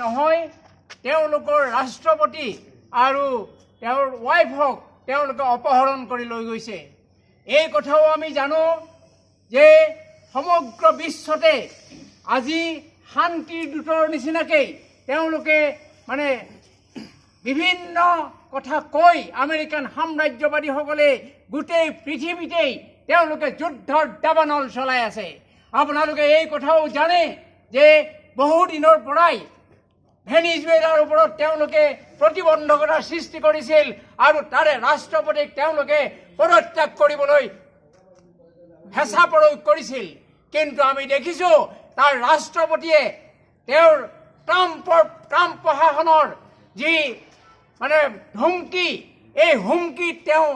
নহয়, তেওঁলোকৰ ৰাষ্ট্ৰপতি আৰু তেওঁৰ ৱাইফক তেওঁলোকে অপহৰণ কৰি লৈ গৈছে। এই কথাও আমি জানো যে সমগ্ৰ বিশ্বতে আজি শান্তিৰ দূতৰ নিচিনাকৈ তেওঁলোকে মানে বিভিন্ন কথা কৈ আমেৰিকান সাম্ৰাজ্যবাদীসকলে গোটেই পৃথিৱীতেই তেওঁলোকে যুদ্ধৰ দাবানল চলাই আছে। আপোনালোকে এই কথাও জানে যে বহু দিনৰ পৰাই ভেনিজুৱেলাৰ ওপৰত তেওঁলোকে প্ৰতিবন্ধকতাৰ সৃষ্টি কৰিছিল আৰু তাৰে ৰাষ্ট্ৰপতিক তেওঁলোকে পদত্যাগ কৰিবলৈ হেঁচা প্ৰয়োগ কৰিছিল। কিন্তু আমি দেখিছোঁ তাৰ ৰাষ্ট্ৰপতিয়ে তেওঁৰ ট্ৰাম্প প্ৰশাসনৰ যি মানে হুমকি, এই হুমকিত তেওঁ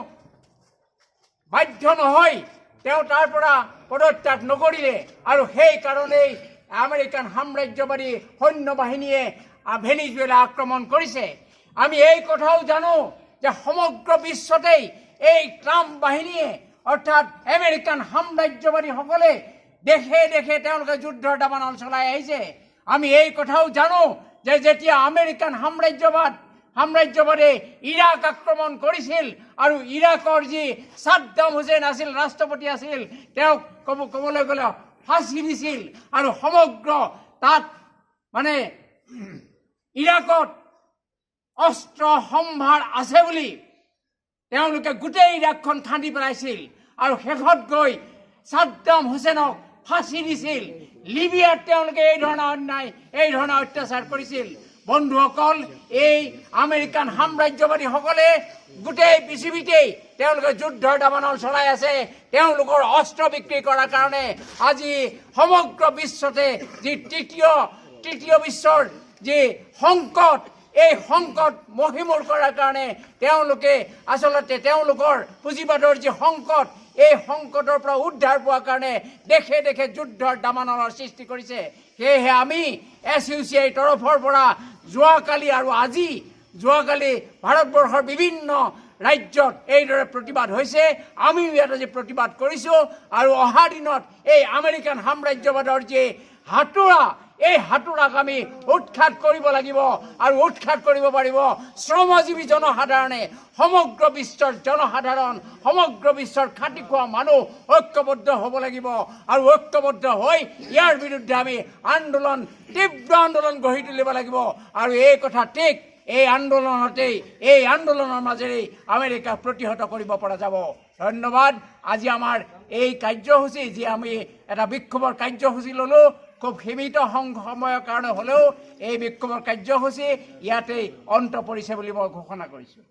বাধ্য নহয়, তেওঁ তাৰ পৰা পদত্যাগ নকৰিলে আৰু সেইকাৰণেই আমেৰিকান সাম্ৰাজ্যবাদী সৈন্য বাহিনীয়ে ভেনিজুৱেলা আক্ৰমণ কৰিছে। আমি এই কথাও জানো যে সমগ্ৰ বিশ্বতেই এই ট্ৰাম্প বাহিনীয়ে অৰ্থাৎ আমেৰিকান সাম্ৰাজ্যবাদীসকলে দেশে দেশে তেওঁলোকে যুদ্ধৰ দাবানল চলাই আহিছে। আমি এই কথাও জানো যে যেতিয়া আমেৰিকান সাম্ৰাজ্যবাদে ইৰাক আক্ৰমণ কৰিছিল আৰু ইৰাকৰ যি ছাদ্দাম হুছেইন আছিল ৰাষ্ট্ৰপতি আছিল, তেওঁক ক'বলৈ গ'লে ফাঁচি দিছিল আৰু সমগ্ৰ তাত মানে ইৰাকত অস্ত্ৰ সম্ভাৰ আছে বুলি তেওঁলোকে গোটেই ইৰাকখন খান্দি পেলাইছিল আৰু শেষত গৈ ছাদ্দাম হুছেইনক ফাঁচি দিছিল। লিবিয়াত তেওঁলোকে এই ধৰণৰ অন্যায়, এই ধৰণৰ অত্যাচাৰ কৰিছিল। বন্ধুসকল, এই আমেৰিকান সাম্ৰাজ্যবাদীসকলে গোটেই পৃথিৱীতেই তেওঁলোকে যুদ্ধৰ দাবানল চলাই আছে। তেওঁলোকৰ অস্ত্ৰ বিক্ৰী কৰাৰ কাৰণে আজি সমগ্ৰ বিশ্বতে যি তৃতীয় বিশ্বৰ যি সংকট, এই সংকট মহীমূৰ কৰাৰ কাৰণে তেওঁলোকে আচলতে তেওঁলোকৰ পুঁজিবাদৰ যি সংকট, এই সংকটৰ পৰা উদ্ধাৰ পোৱাৰ কাৰণে দেশে দেশে যুদ্ধৰ দাবানলৰ সৃষ্টি কৰিছে। সেয়েহে আমি SUCI তৰফৰ পৰা যোৱাকালি আৰু যোৱাকালি ভাৰতবৰ্ষৰ বিভিন্ন ৰাজ্যত এইদৰে প্ৰতিবাদ হৈছে। আমিও ইয়াত আজি প্ৰতিবাদ কৰিছোঁ আৰু অহা দিনত এই আমেৰিকান সাম্ৰাজ্যবাদৰ যি হাতোৰা, এই হাতোৰাক আমি উৎখাত কৰিব লাগিব আৰু উৎখাত কৰিব পাৰিব শ্ৰমজীৱী জনসাধাৰণে। সমগ্ৰ বিশ্বৰ জনসাধাৰণ, সমগ্ৰ বিশ্বৰ খাটি খোৱা মানুহ ঐক্যবদ্ধ হ'ব লাগিব আৰু ঐক্যবদ্ধ হৈ ইয়াৰ বিৰুদ্ধে আমি তীব্ৰ আন্দোলন গঢ়ি তুলিব লাগিব। আৰু এই কথা ঠিক এই আন্দোলনৰ মাজেৰেই আমেৰিকাক প্ৰতিহত কৰিব পৰা যাব। ধন্যবাদ। আজি আমাৰ এই কাৰ্যসূচী, যি আমি এটা বিক্ষোভৰ কাৰ্যসূচী ল'লোঁ, খুব সীমিত সময়ৰ কাৰণে হ'লেও এই বিক্ষোভৰ কাৰ্যসূচী ইয়াতেই অন্ত পৰিছে বুলি মই ঘোষণা কৰিছোঁ।